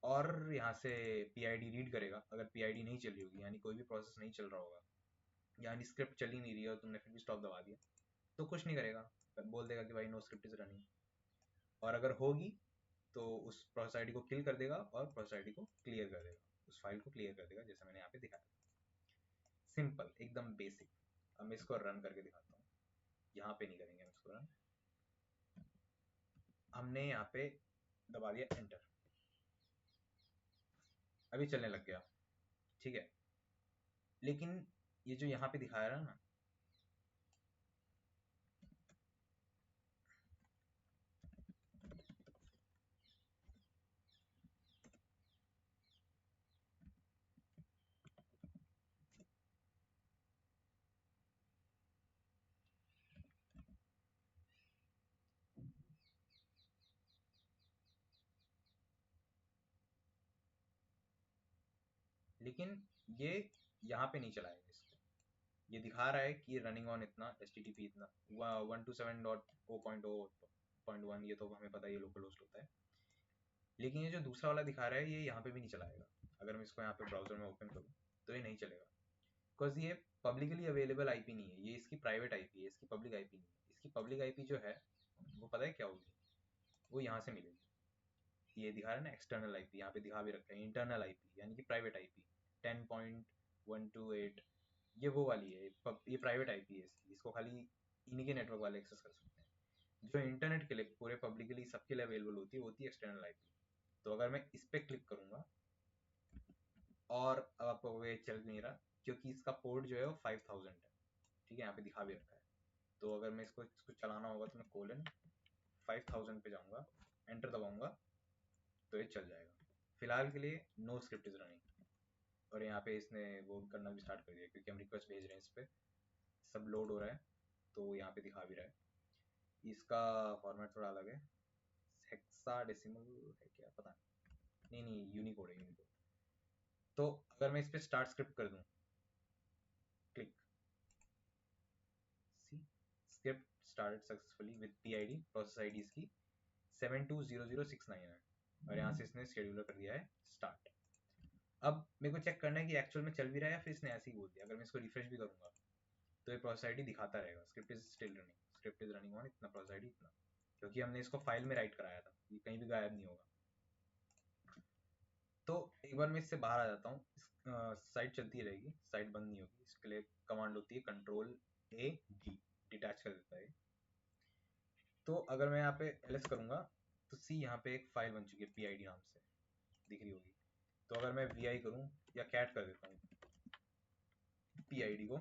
[SPEAKER 1] और यहाँ से PID रीड करेगा। अगर PID नहीं चल रही होगी, यानी कोई भी प्रोसेस नहीं चल रहा होगा, यानी स्क्रिप्ट चल ही नहीं रही है और तुमने फिर भी स्टॉप दबा दिया, तो कुछ नहीं करेगा, बोल देगा कि भाई नो स्क्रिप्ट इज रनिंग। और अगर होगी तो उस प्रोसेस आईडी को किल कर देगा और प्रोसेस आईडी को क्लियर कर देगा, उस फाइल को क्लियर कर देगा, जैसे मैंने यहाँ पे दिखाया। सिंपल, एकदम बेसिक। अब मैं इसको रन करके दिखाता हूँ। यहाँ पे नहीं करेंगे हम इसको रन, हमने यहाँ पे दबा दिया एंटर, अभी चलने लग गया, ठीक है। लेकिन ये जो यहाँ पे दिखा रहा है ना, लेकिन ये यहाँ पे नहीं चलाएगा इसको। ये दिखा रहा है कि रनिंग ऑन इतना HTTP इतना 127.0.0.1, ये तो हमें पता है ये लोकल होस्ट होता है। लेकिन ये जो दूसरा वाला दिखा रहा है ये यहाँ पे भी नहीं चलाएगा। अगर मैं इसको यहाँ पे ब्राउजर में ओपन करूँ तो ये नहीं चलेगा, बिकॉज ये पब्लिकली अवेलेबल आईपी नहीं है, ये इसकी प्राइवेट आईपी है, इसकी पब्लिक आईपी नहीं है। इसकी पब्लिक आईपी जो है वो पता है क्या होगी, वो यहाँ से मिलेगी। ये दिखा रहा है ना एक्सटर्नल आईपी, यहाँ पे दिखा भी रखा है इंटरनल आईपी, यानी कि प्राइवेट आईपी 10.128, ये वो वाली है, ये प्राइवेट आईपी है इसकी, इसको खाली इन्हीं के नेटवर्क वाले एक्सेस कर सकते हैं। जो इंटरनेट के लिए पूरे पब्लिकली सबके लिए अवेलेबल होती है वो होती है एक्सटर्नल आईपी। तो अगर मैं इस पर क्लिक करूंगा, और अब आपको ये चल नहीं रहा क्योंकि इसका पोर्ट जो है वो 5000 है, ठीक है, यहाँ पे दिखा भी रखा है। तो अगर मैं इसको चलाना होगा तो मैं कोलन 5000 पे जाऊंगा, एंटर दबाऊंगा, तो ये चल जाएगा। फिलहाल के लिए नो स्क्रिप्ट इज रनिंग, और यहाँ पे इसने वो करना भी स्टार्ट कर दिया क्योंकि हम रिक्वेस्ट भेज रहे हैं, इस पर सब लोड हो रहा है, तो यहाँ पे दिखा भी रहा है। इसका फॉर्मेट थोड़ा अलग है, हेक्साडेसिमल है क्या पता नहीं, नहीं यूनिकोड है, यूनिकोड। तो अगर मैं इस पर स्टार्ट स्क्रिप्ट कर दूं, click, see script started successfully with PID, process ID इसकी 720069 है, और यहाँ से इसने शेड्यूलर कर दिया है स्टार्ट। अब मेरे को चेक करना है कि एक्चुअल में चल भी रहा है या फिर इसने ऐसे ही बोल दिया। अगर मैं इसको रिफ्रेश भी करूंगा तो ये प्रोसेस आईडी दिखाता रहेगा, script is still running, script is running on इतना, प्रोसेस आईडी इतना, क्योंकि हमने इसको फाइल में राइट कराया था, ये कहीं भी गायब नहीं होगा। तो एक बार मैं इससे बाहर आ जाता हूँ, साइट चलती रहेगी, साइट बंद नहीं होगी, इसके लिए कमांड होती है Ctrl+A+D, डिटैच कर देता है। तो अगर मैं यहाँ पे ls करूँगा तो सी यहाँ पे एक फाइल बन चुकी है PID नाम से, दिख रही होगी। तो अगर मैं vi करूँ या cat कर देता हूँ PID को,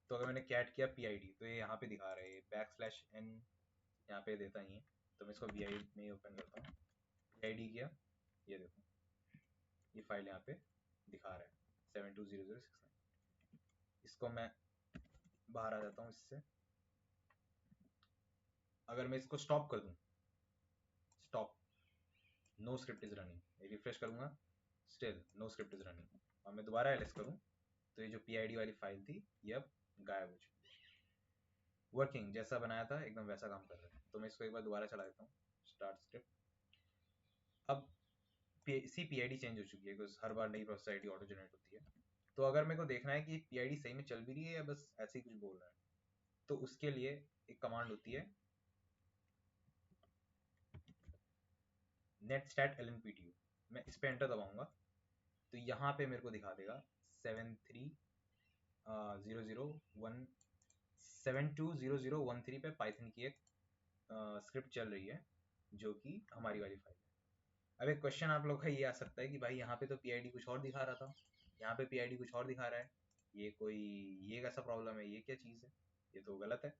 [SPEAKER 1] तो अगर मैंने cat किया PID तो ये यहाँ पे दिखा रहा है \n, यहाँ पे देता ही है। तो मैं इसको vi में ओपन करता हूँ, PID किया, ये देखो ये फाइल यहाँ पे दिखा रहा है 720069। इसको मैं बाहर आ जाता हूँ इससे। अगर मैं इसको स्टॉप कर दूं, stop, no script is running, refresh करूंगा, still no script is running, और मैं दोबारा ls करूं तो ये जो PID वाली फाइल थी ये अब गायब हो चुकी है। वर्किंग जैसा बनाया था एकदम वैसा काम कर रहा है। तो मैं इसको एक बार दोबारा चला देता हूँ, स्टार्ट स्क्रिप्ट। अब सी PID चेंज हो चुकी है बिकॉज हर बार नई प्रोसेस आईडी ऑटो जनरेट होती है। तो अगर मेरे को देखना है कि PID सही में चल भी रही है या बस ऐसे ही कुछ बोल रहा है, तो उसके लिए एक कमांड होती है netstat lnptu। मैं इस पे एंटर दबाऊंगा तो यहाँ पे मेरे को दिखा देगा 720013 पे पाइथन की एक स्क्रिप्ट चल रही है जो कि हमारी वाली फाइल है। अब एक क्वेश्चन आप लोग का ये आ सकता है कि भाई यहाँ पे तो पीआईडी कुछ और दिखा रहा था, यहाँ पे पीआईडी कुछ और दिखा रहा है, ये कैसा प्रॉब्लम है, ये क्या चीज़ है, ये तो गलत है।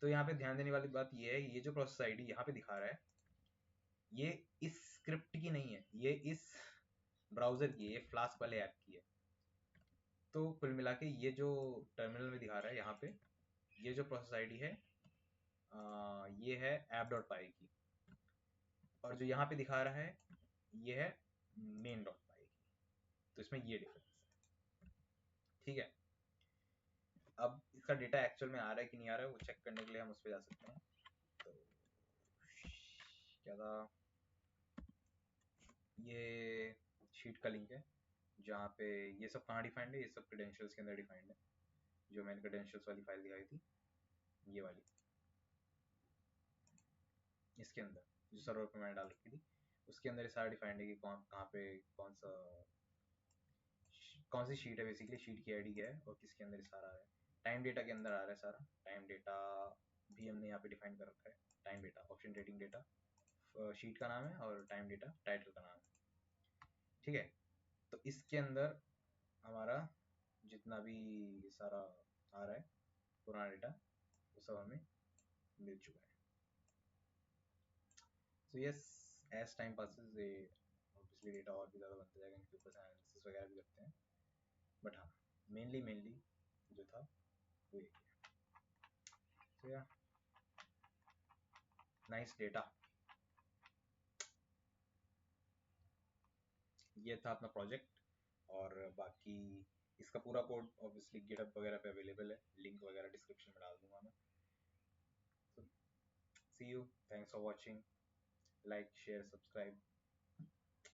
[SPEAKER 1] तो यहाँ पे ध्यान देने वाली बात ये है, ये जो प्रोसेस आईडी यहाँ पे दिखा रहा है, ये इस स्क्रिप्ट की नहीं है, ये इस ब्राउजर की है, ये फ्लास्क वाले ऐप की है। तो कुल मिला के ये जो टर्मिनल में दिखा रहा है यहाँ पे, ये जो प्रोसेस आईडी है ये है app.py की, और जो यहाँ पे दिखा रहा है ये है main.py की। तो इसमें ये डिफरेंस है, ठीक है। अब इसका डेटा एक्चुअल में आ रहा है कि नहीं आ रहा है वो चेक करने के लिए हम उस पर जा सकते हैं। तो क्या था, ये शीट का लिंक है जहाँ पे ये सब कहाँ डिफाइंड है, ये सब क्रेडेंशियल्स के अंदर डिफाइंड है। जो मैंने क्रेडेंशियल्स वाली फाइल दिखाई थी, ये वाली, इसके अंदर जो सर्वर पे मैंने डाल रखी थी, उसके अंदर ये सारा डिफाइंड है कि कौन कहाँ पे कौन सी शीट है, बेसिकली शीट की आईडी क्या है और किसके अंदर ये सारा है। टाइम डेटा के अंदर आ रहा है सारा, टाइम डेटा भी हमने यहाँ पे डिफाइन कर रखा है। Time data option rating data sheet का नाम है और टाइम डेटा टाइटल का नाम है, ठीक है। तो इसके अंदर हमारा जितना भी सारा आ रहा है पुराना डेटा, वो सब हमें मिल चुका है। So yes, as time passes ये ऑब्वियसली डेटा और भी ज़्यादा बनता जाएगा, इनके ऊपर से एनालिसिस वगैरह भी करते हैं, बट हाँ मेनली जो था वो ये किया। सो या नाइस डेटा, ये था अपना प्रोजेक्ट। और बाकी इसका पूरा कोड ऑब्वियसली गिटहब वगैरह पे अवेलेबल है, लिंक वगैरह डिस्क्रिप्शन में डाल दूंगा मैं। See you, thanks for watching, like share subscribe.